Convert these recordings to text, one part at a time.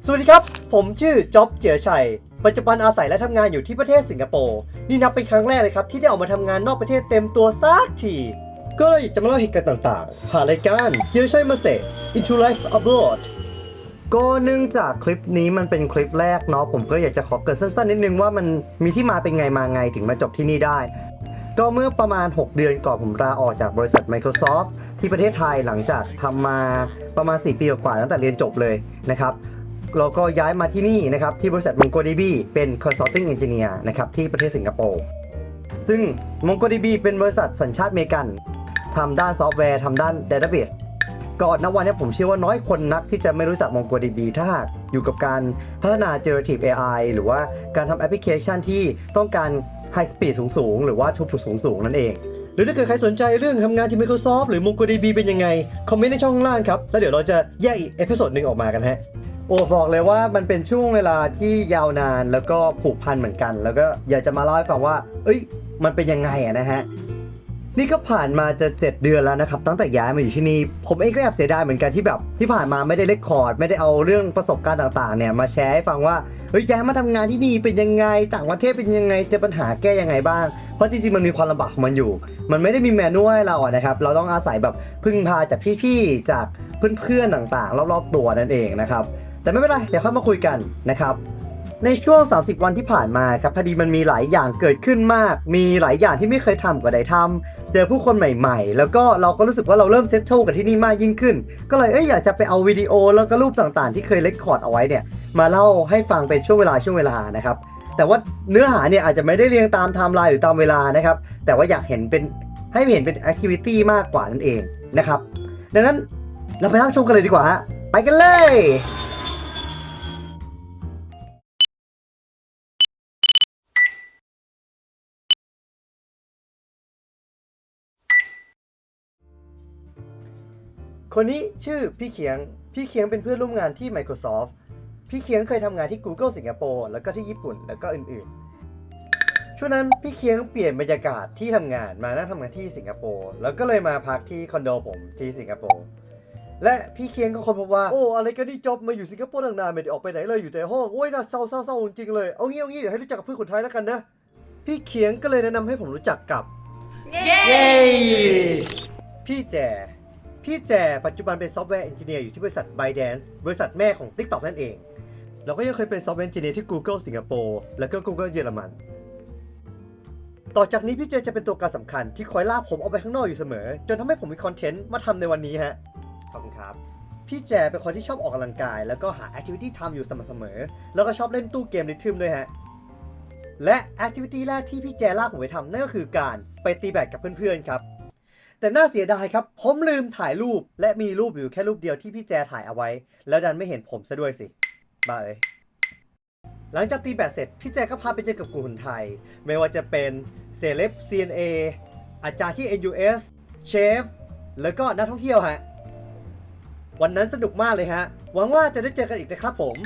สวัสดีครับผมชื่อจ๊อบเจียชัยปัจจุบันอาศัยและทำงานอยู่ที่ประเทศสิงคโปร์นี่นับเป็นครั้งแรกเลยครับที่ได้ออกมาทำงานนอกประเทศเต็มตัวสักทีก็เลยจะมาเล่าเหตุการณ์ต่างๆผ่านรายการเจียชัยมาเซ Into Life Abroad ก็เนื่องจากคลิปนี้มันเป็นคลิปแรกเนาะผมก็อยากจะขอเกริ่นสั้นๆนิดนึงว่ามันมีที่มาเป็นไงมาไงถึงมาจบที่นี่ได้ก็เมื่อประมาณ6เดือนก่อนผมลาออกจากบริษัท Microsoft ที่ประเทศไทยหลังจากทำมาประมาณ4 ปีกว่าตั้งแต่เรียนจบเลยนะครับเราก็ย้ายมาที่นี่นะครับที่บริษัท MongoDB เป็น Consulting Engineer นะครับที่ประเทศสิงคโปร์ซึ่ง MongoDB เป็นบริษัทสัญชาติอเมริกันทำด้านซอฟต์แวร์ทำด้าน Database ก่อนณวันนี้ผมเชื่อว่าน้อยคนนักที่จะไม่รู้จัก MongoDB ถ้าหากอยู่กับการพัฒนา Generative AI หรือว่าการทำแอปพลิเคชันที่ต้องการ High Speed สูงๆหรือว่า Throughput สูงๆนั่นเองหรือถ้าเกิดใครสนใจเรื่องทำงานที่ Microsoft หรือ MongoDB เป็นยังไงคอมเมนต์ในช่องข้างล่างครับแล้วเดี๋ยวเราจะแยกอีกเอพิโซดหนึ่งออกมากันฮะโอ้บอกเลยว่ามันเป็นช่วงเวลาที่ยาวนานแล้วก็ผูกพันเหมือนกันแล้วก็อยากจะมาเล่าให้ฟังว่ามันเป็นยังไงนะฮะนี่ก็ผ่านมาจะ7 เดือนแล้วนะครับตั้งแต่ย้ายมาอยู่ที่นี่ผมเองก็แอบเสียดายเหมือนกันที่แบบที่ผ่านมาไม่ได้เรคคอร์ดไม่ได้เอาเรื่องประสบการณ์ต่างๆเนี่ยมาแชร์ให้ฟังว่าย้ายมาทำงานที่นี่เป็นยังไงต่างประเทศเป็นยังไงเจอปัญหาแก้ยังไงบ้างเพราะจริงๆมันมีความลำบากของมันอยู่มันไม่ได้มีแมนนวลให้เราอะนะครับเราต้องอาศัยแบบพึ่งพาจากพี่ๆจากเพื่อนๆต่างๆรอบๆตัวนั่นเองนะครับแต่ไม่เป็นไรเดี๋ยวค่อยมาคุยกันนะครับในช่วง30 วันที่ผ่านมาครับพอดีมันมีหลายอย่างเกิดขึ้นมากมีหลายอย่างที่ไม่เคยทำก็ได้ทำเจอผู้คนใหม่ๆแล้วก็เราก็รู้สึกว่าเราเริ่มเซตโชกับที่นี่มากยิ่งขึ้นก็เลยอยากจะไปเอาวิดีโอแล้วก็รูปต่างๆที่เคยเรคคอร์ดเอาไว้เนี่ยมาเล่าให้ฟังเป็นช่วงเวลานะครับแต่ว่าเนื้อหาเนี่ยอาจจะไม่ได้เรียงตามไทม์ไลน์หรือตามเวลานะครับแต่ว่าอยากเห็นเป็นให้เห็นเป็นแอคทิวิตี้มากกว่านั่นเองนะครับดังนั้นเราไปรับชมกันเลยดีกว่าฮะไปกันเลยคนนี้ชื่อพี่เคียงเป็นเพื่อนร่วมงานที่ Microsoft พี่เคียงเคยทำงานที่ Google สิงคโปร์แล้วก็ที่ญี่ปุ่นแล้วก็อื่นๆช่วงนั้นพี่เคียงเปลี่ยนบรรยากาศที่ทำงานมานั่งทำงานที่สิงคโปร์แล้วก็เลยมาพักที่คอนโดผมที่สิงคโปร์และพี่เคียงก็ค้นพบว่าอะไรกันนี่จ๊อบมาอยู่สิงคโปร์ตั้งนานไม่ได้ออกไปไหนเลยอยู่แต่ห้องน่าเศร้าจริงๆเลยเอางี้เดี๋ยวให้รู้จักกับเพื่อนคนไทยแล้วกันนะพี่เคียงก็เลยแนะนำให้ผมรู้จักกับเย้พี่แจปัจจุบันเป็นซอฟต์แวร์เอนจิเนียร์อยู่ที่บริษัท ByteDance บริษัทแม่ของ TikTok นั่นเองเราก็ยังเคยเป็นซอฟต์แวร์เอนจิเนียร์ที่ Google สิงคโปร์และก็ Google เยอรมันต่อจากนี้พี่เจจะเป็นตัวการสำคัญที่คอยลากผมออกไปข้างนอกอยู่เสมอจนทำให้ผมมีคอนเทนต์มาทำในวันนี้ฮะขอบคุณครับพี่แจเป็นคนที่ชอบออกกำลังกายแล้วก็หาแอคทิวิตี้ทำอยู่สม่ำเสมอแล้วก็ชอบเล่นตู้เกมริทึมด้วยฮะและแอคทิวิตี้แรกที่พี่แจลากผมไปทำนั่นก็คือการไปตีแบดกับเพื่อนๆครับแต่น่าเสียดายครับผมลืมถ่ายรูปและมีรูปอยู่แค่รูปเดียวที่พี่แจถ่ายเอาไว้แล้วดันไม่เห็นผมซะด้วยสิบ้าเลยหลังจากตีแบดเสร็จพี่แจก็พาไปเจอกับกลุ่มคนไทยไม่ว่าจะเป็นเซเลบ CNA อาจารย์ที่ NUS เชฟแล้วก็นักท่องเที่ยวฮะวันนั้นสนุกมากเลยฮะหวังว่าจะได้เจอกันอีกนะครับผม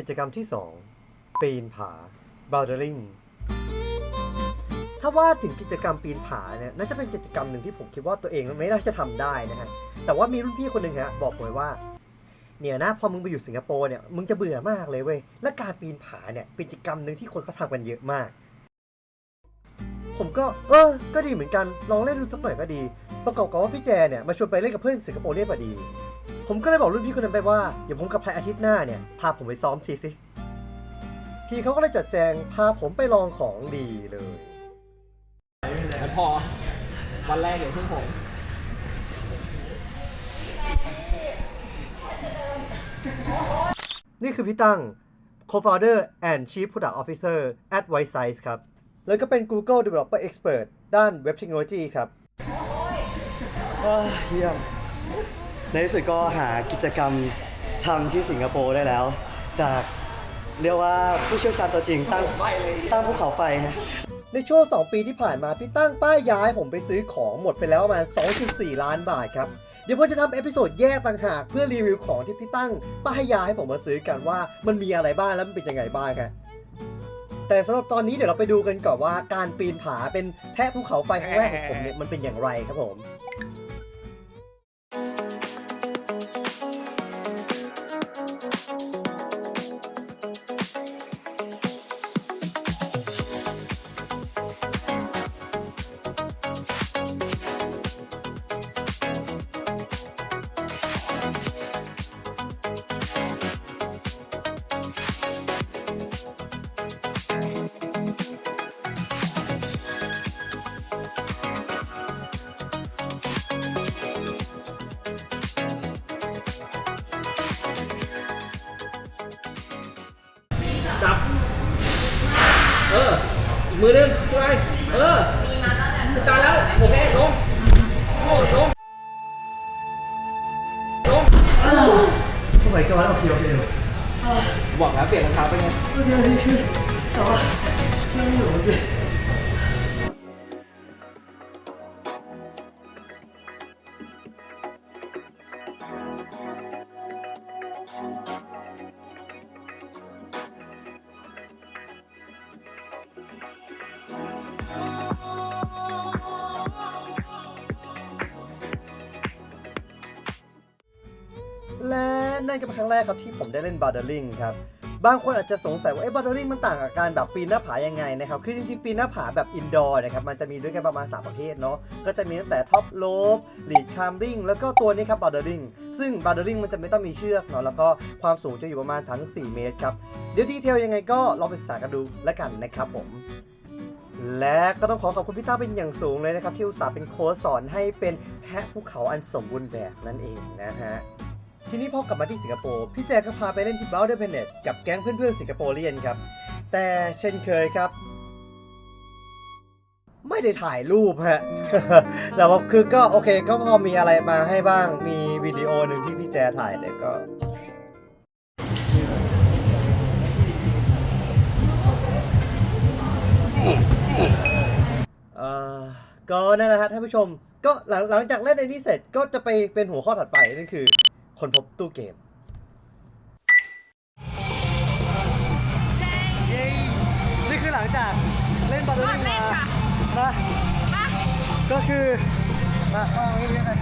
กิจกรรมที่ 2 ปีนผา Bouldering ถ้าว่าถึงกิจกรรมปีนผาเนี่ยน่าจะเป็นกิจกรรมหนึ่งที่ผมคิดว่าตัวเองไม่น่าจะทำได้นะฮะแต่ว่ามีรุ่นพี่คนหนึ่งฮะบอกผมว่าเนี่ยนะพอมึงไปอยู่สิงคโปร์เนี่ยมึงจะเบื่อมากเลยเว้ยและการปีนผาเนี่ยเป็นกิจกรรมหนึ่งที่คนเขาทำกันเยอะมากผมก็ก็ดีเหมือนกันลองเล่นดูสักหน่อยก็ดีประกอบกับว่าพี่แจเนี่ยมาชวนไปเล่นกับเพื่อนสิงคโปร์เนี่ยพอดีผมก็เลยบอกรุ่นพี่คนนั้นไปว่าเดี๋ยวผมกับใครอาทิตย์หน้าเนี่ยพาผมไปซ้อมทีสิพี่เขาก็เลยจัดแจงพาผมไปลองของดีเลยแล้วพอวันแรกเดี๋ยวเพิ่งผมนี่คือพี่ตั้ง Co-founder and Chief Product Officer at Whitesize ครับแล้วก็เป็น Google Developer Expert ด้าน Web Technology ครับเยี่ยมในที่สุดก็หากิจกรรมทำที่สิงคโปร์ได้แล้วจากเรียกว่าผู้เชี่ยวชาญตัวจริงตั้งภูเขาไฟในช่วง2 ปีที่ผ่านมาพี่ตั้งป้ายย้ายผมไปซื้อของหมดไปแล้วประมาณ 2.4 ล้านบาทครับเดี๋ยวผมจะทำเอพิโซดแยกต่างหากเพื่อรีวิวของที่พี่ตั้งป้ายยาให้ผมมาซื้อกันว่ามันมีอะไรบ้างแล้วมันเป็นยังไงบ้างครับ แต่สำหรับตอนนี้เดี๋ยวเราไปดูกันก่อนว่าการปีนผาเป็นแพะภูเขาไฟครั้งแรกของผมเนี่ยมันเป็นอย่างไรครับผมจับอีกมือนึงช่วยตายแล้วโอเคลงโอ้ลงทำไมก่อนโอเคบอกแล้วเปลี่ยนรองเท้าไปไงโอเคดีขึ้นแต่ว่าไม่อยู่ดิ และนั่นก็เป็นครั้งแรกครับที่ผมได้เล่นบาร์เดอร์ลิงครับบางคนอาจจะสงสัยว่าบาร์เดอร์ลิงมันต่างกับการแบบปีนหน้าผายังไงนะครับคือจริงๆปีนหน้าผาแบบอินดอร์นะครับมันจะมีด้วยกันประมาณ3ประเภทเนาะก็จะมีตั้งแต่ท็อปโลฟลีดคลัมบิ้งแล้วก็ตัวนี้ครับบาร์เดอร์ลิงซึ่งบาร์เดอร์ลิงมันจะไม่ต้องมีเชือกเนาะแล้วก็ความสูงจะอยู่ประมาณ 3-4 เมตรครับเดี๋ยวดีเทลยังไงก็ลองไปศึกษากันดูแล้วกันนะครับผมและก็ต้องขอบคุณพี่ต้าเป็นอย่างสูงเลยนะครับที่อุตส่าห์เป็นโค้ชสอนให้เป็นแพะภูเขาอันสมบูรณ์แบบนั่นเองนะฮะทีนี้พอกลับมาที่สิงคโปร์พี่แจก็พาไปเล่นที่ Boulder Planet กับแก๊งเพื่อนๆสิงคโปร์เรียนครับแต่เช่นเคยครับไม่ได้ถ่ายรูปฮะ แต่ว่าคือก็โอเคก็พอมีอะไรมาให้บ้างมีวิดีโอหนึ่งที่พี่แจถ่ายแต่ก็ก็นั่นแหละฮะท่านผู้ชมก็หลังจากเล่นไอ้นี่เสร็จก็จะไปเป็นหัวข้อถัดไปนั่นคือคนพบตู้เกมนี่คือหลังจากเล่นบอลลูนมาก็คือมาไม่รู้ยังไง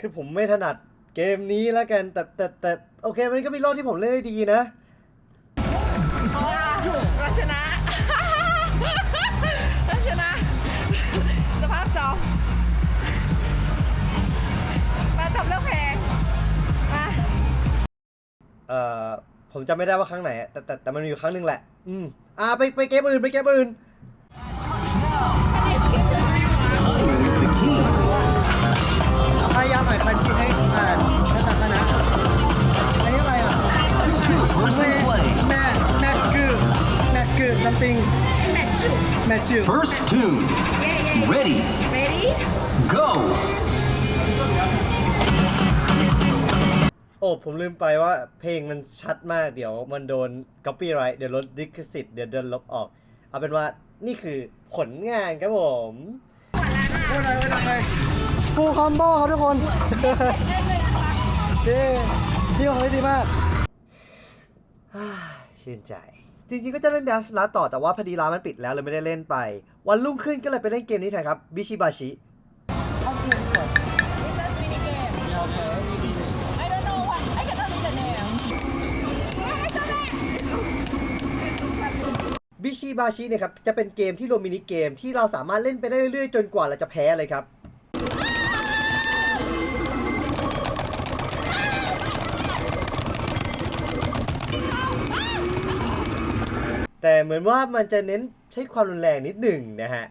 คือผมไม่ถนัดเกมนี้แล้วกันแต่โอเคมันก็มีรอบที่ผมเล่นได้ดีนะเราชนะสภาพจอมาจับเรื่องแพงมาผมจำไม่ได้ว่าครั้งไหนแต่มันมีอยู่ครั้งหนึ่งแหละไปเกมอื่นพยายามหาคันชินให้ผ่านแล้วแต่คณะอันนี้อะไรอ่ะแม่คือ something แมทชู First tune. Ready. Go. โอ้ผมลืมไปว่าเพลงมันชัดมากเดี๋ยวมันโดน copyright เดี๋ยวลดลิขสิทธิ์เดี๋ยวโดนลบออกเอาเป็นว่านี่คือผลงานครับผมฟูลคอมโบครับทุกคนพี่เขาได้ดีมากชื่นใจจริงๆก็จะเล่น Dance Last ต่อแต่ว่าพอดีร้านมันปิดแล้วเลยไม่ได้เล่นไปวันรุ่งขึ้นก็เลยไปเล่นเกมนี้แทนครับบิชิบาชิบิชิบาชิเนี่ยครับจะเป็นเกมที่รวมมินิเกมที่เราสามารถเล่นไปได้เรื่อยๆจนกว่าเราจะแพ้เลยครับแต่เหมือนว่ามันจะเน้นใช้ความรุนแรงนิดหนึ่งนะฮะ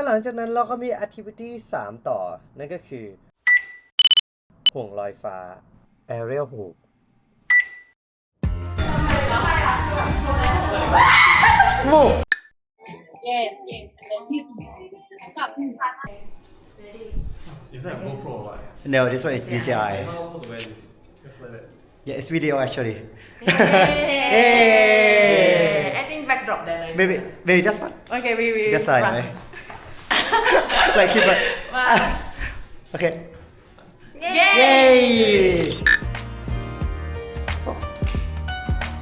หลังจากนั้นเราก็มี activity 3 ต่อ นั่นก็คือ ห่วงลอยฟ้า aerial hoop Is that GoPro or what? No, this one is DJI. How to wear this? Just like that. Yeah, it's video actually. Hey. I think backdrop there. Maybe just one. Okay, we Just side, run. right? Like keep it. One. Okay. Yay!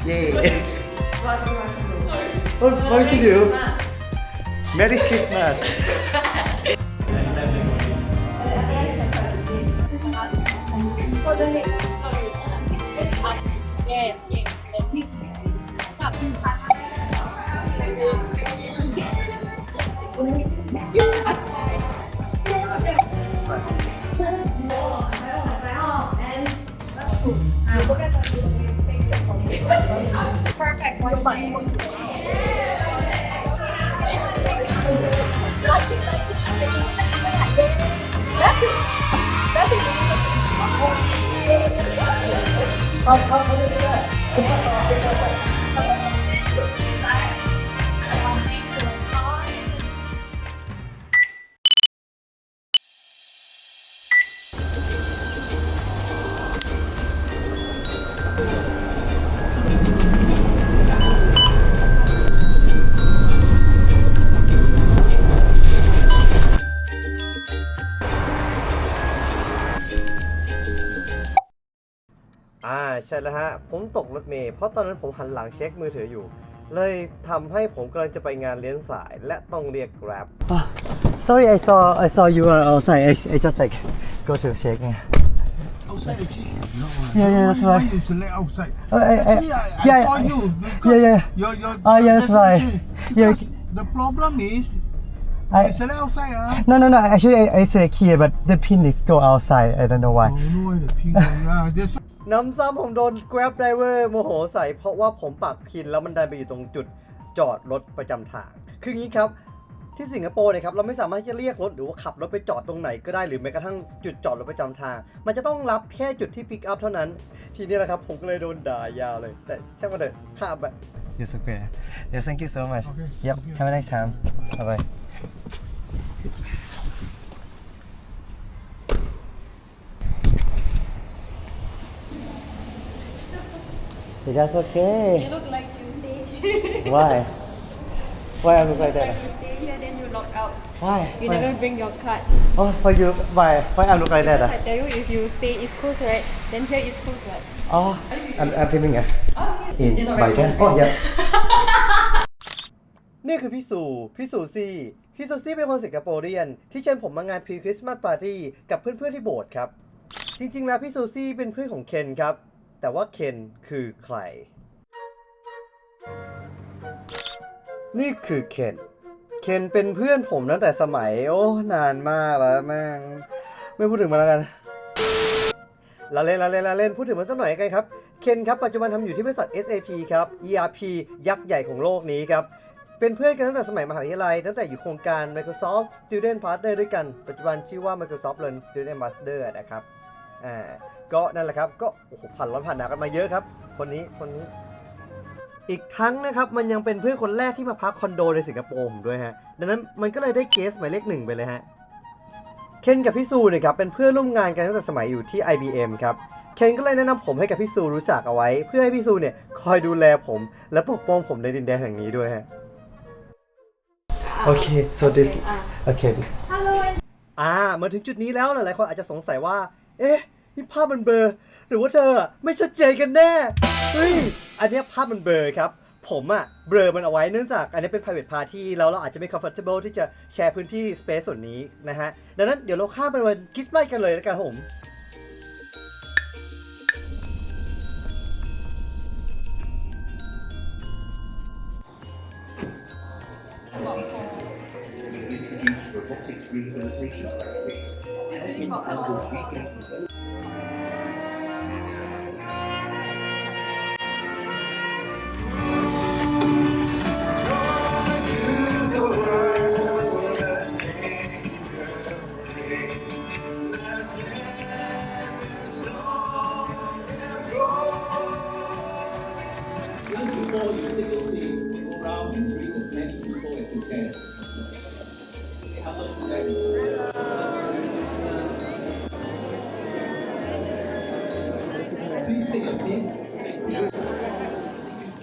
Yay! Yay! What did you do? Merry Christmas.ใช่แล้วฮะ ผมตกรถเมล์เพราะตอนนั้นผมหันหลังเช็คมือถืออยู่ เลยทำให้ผมกำลังจะไปงานเลี้ยงสายและต้องเรียก Grab. Sorry, I saw you are outside. I just like go to check. Outside actually. No, Yeah, that's right. Why you select outside? Actually, I saw you. Yeah. Your Yeah, that's right. Because the problem is you select outside. No. Actually, I select here, but the pin is go outside. I don't know why. Oh no, the pin. Yeah, that's น้ำซ้ำผมโดน Grab Driver โมโหใส่เพราะว่าผมปักพินแล้วมันดันไปอยู่ตรงจุดจอดรถประจำทาง คืออย่างนี้ครับ ที่สิงคโปร์เนี่ยครับเราไม่สามารถที่จะเรียกรถหรือว่าขับรถไปจอดตรงไหนก็ได้หรือแม้กระทั่งจุดจอดรถประจำทาง มันจะต้องรับแค่จุดที่ pick up เท่านั้น ทีนี้แหละครับผมก็เลยโดนด่ายาวเลย แต่ช่างมันเถอะข้ามไป Yes, okay. Yeah, thank you so much. Okay. Yep. Thank you. Have a nice time. Bye bye. That's okay. You look like you stay. Why? Why I look like that? You stay here, then you lock out. Why? You Why? never bring your card. Oh, why I look like that? Because I tell you, if you stay East Coast, right? Then here East Coast, right? Oh, I'm filming it. Oh, In You're not by very can. good. Oh, yeah. นี่คือพี่สูซี่เป็นคนสิงคโปร์เรียนที่เชิญผมมางานพรีคริสต์มาสปาร์ตี้กับเพื่อนๆที่โบสถ์ครับ จริงๆแล้วพี่ซูซี่เป็นเพื่อนของเคนครับ แต่ว่าเคนคือใคร นี่คือเคนเป็นเพื่อนผมตั้งแต่สมัยนานมากแล้วแม่งไม่พูดถึงมันแล้วกันละเล่นพูดถึงมันสักหน่อยกันครับเคนครับปัจจุบันทำอยู่ที่บริษัท SAP ครับ ERP ยักษ์ใหญ่ของโลกนี้ครับเป็นเพื่อนกันตั้งแต่สมัยมหาวิทยาลัยตั้งแต่อยู่โครงการ Microsoft Student Partner ด้วยกันปัจจุบันชื่อว่า Microsoft Learn Student Ambassador นะครับก็นั่นแหละครับก็โอ้โหผ่านร้อนผ่านหนาวกันมาเยอะครับคนนี้อีกทั้งนะครับมันยังเป็นเพื่อนคนแรกที่มาพักคอนโดในสิงคโปร์ผมด้วยฮะดังนั้นมันก็เลยได้เกสหมายเลข 1ไปเลยฮะเคนกับพี่ซูเนี่ยครับเป็นเพื่อนร่วมงานกันตั้งแต่สมัยอยู่ที่ IBM ครับเคนก็เลยแนะนำผมให้กับพี่ซูรู้จักเอาไว้เพื่อให้พี่ซูเนี่ยคอยดูแลผมและปกป้องผมในดินแดนแห่งนี้ด้วยฮะโอเค so this okay มาถึงจุดนี้แล้วหลายๆคนอาจจะสงสัยว่าเอ๊ะนี่ภาพมันเบลอหรือว่าเธอไม่ชัดเจนกันแน่เฮ้ยอันเนี้ยภาพมันเบลอครับผมเบลอมันเอาไว้เนื่องจากอันนี้เป็น private party แล้วเราอาจจะไม่ comfortable ที่จะแชร์พื้นที่ space ส่วนนี้นะฮะดังนั้นเดี๋ยวเราข้ามไปวันคริสต์มาสกันเลยแล้วกันผม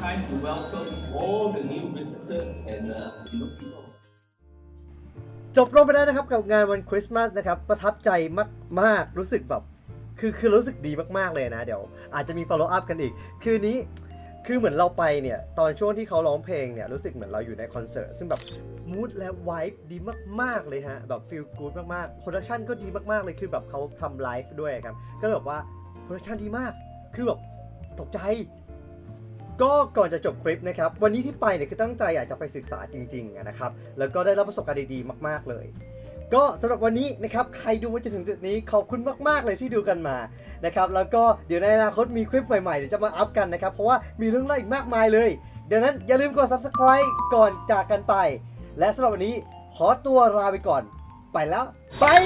time to welcome all the new visitors and people. จบลงไปแล้วนะครับกับงานวันคริสต์มาสนะครับประทับใจมากๆรู้สึกแบบคือรู้สึกดีมากๆเลยนะเดี๋ยวอาจจะมี follow up กันอีกคืนนี้คือเหมือนเราไปเนี่ยตอนช่วงที่เขาร้องเพลงเนี่ยรู้สึกเหมือนเราอยู่ในคอนเสิร์ตซึ่งแบบมูดและไวบ์ดีมากๆเลยฮะแบบฟีลกู๊ดมากๆโปรดักชันก็ดีมากๆเลยคือแบบเขาทำไลฟ์ด้วยครับก็แบบว่าโปรดักชันดีมากคือแบบตกใจก็ก่อนจะจบคลิปนะครับวันนี้ที่ไปเนี่ยคือตั้งใจอยากจะไปศึกษาจริงๆนะครับแล้วก็ได้รับประสบการณ์ดีๆมากๆเลยก็สำหรับวันนี้นะครับใครดูมาจนถึงจุดนี้ขอบคุณมากๆเลยที่ดูกันมานะครับแล้วก็เดี๋ยวในอนาคตมีคลิปใหม่ๆเดี๋ยวจะมาอัพกันนะครับเพราะว่ามีเรื่องเล่าอีกมากมายเลยเดี๋ยวนั้นอย่าลืมกด subscribe ก่อนจากกันไปและสำหรับวันนี้ขอตัวลาไปก่อนไปแล้วบาย